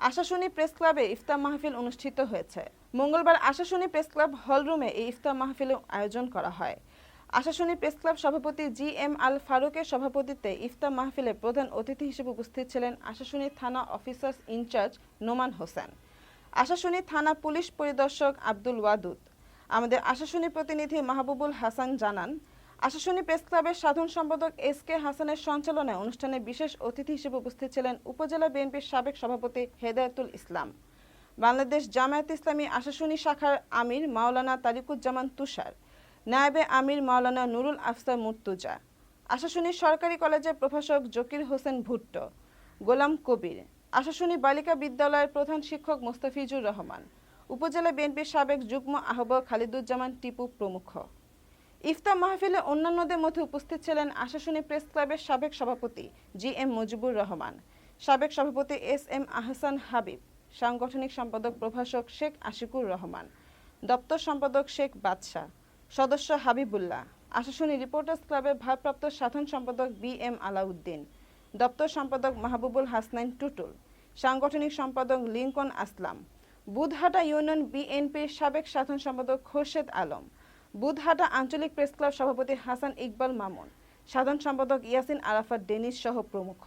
Ashashuni press ক্লাবে ইফতার মাহফিল অনুষ্ঠিত হয়েছে। মঙ্গলবার আশাশুনি প্রেস ক্লাব হলরুমে এই ইফতার মাহফিলের আয়োজন করা হয়। আশাশুনি প্রেস ক্লাব সভাপতি জি.এম. আল ফারুকের সভাপতিত্বে ইফতার মাহফিলে প্রধান অতিথি হিসেবে উপস্থিত ছিলেন আশাশুনি থানা অফিসার্স ইনচার্জ নোমান হোসেন, আশাশুনি থানা পুলিশ পরিদর্শক আব্দুল ওয়াদুদ। আমাদের আশাশুনি প্রতিনিধি মাহবুবুল হাসান জানান, আশাশুনি প্রেস ক্লাবের সাধারণ সম্পাদক এস.কে. হাসানের সঞ্চালনায় অনুষ্ঠানে বিশেষ অতিথি হিসেবে উপস্থিত ছিলেন উপজেলা বিএনপির সাবেক সভাপতি হেদায়েতুল ইসলাম, বাংলাদেশ জামায়াতে ইসলামী আশাশুনি শাখার আমির মাওলানা তারিকুজ্জামান তুষার, নায়েবে আমির মাওলানা নুরুল আফসার মুর্তজা, আশাশুনি সরকারি কলেজের প্রভাষক জকির হোসেন ভুট্টো, গোলাম কবির, আশাশুনি বালিকা বিদ্যালয়ের প্রধান শিক্ষক মোস্তাফিজুর রহমান, উপজেলা বিএনপির সাবেক যুগ্ম আহ্বায়ক খালিদুজ্জামান টিপু প্রমুখ। ইফতার মাহফিলে অন্যান্যদের মধ্যে উপস্থিত ছিলেন আশাশুনি প্রেস ক্লাবের সাবেক সভাপতি জি.এম. মুজিবুর রহমান, সাবেক সভাপতি এস.এম. আহসান হাবিব, সাংগঠনিক সম্পাদক প্রভাষক শেখ আশিকুর রহমান, দপ্তর সম্পাদক শেখ বাদশাহ, সদস্য হাবিবুল্লাহ, আশাশুনি রিপোর্টার্স ক্লাবের ভারপ্রাপ্ত সাধারণ সম্পাদক বি.এম. আলাউদ্দিন, দপ্তর সম্পাদক মাহবুবুল হাসনাইন টুটুল, সাংগঠনিক সম্পাদক লিংকন আসলাম, বুধহাটা ইউনিয়ন বিএনপির সাবেক সাধারণ সম্পাদক খোরশেদ আলম, বুধহাটা আঞ্চলিক প্রেস ক্লাব সভাপতি হাসান ইকবাল মামুন, সাধারণ সম্পাদক ইয়াসিন আরাফাত ডেনিস সহ প্রমুখ।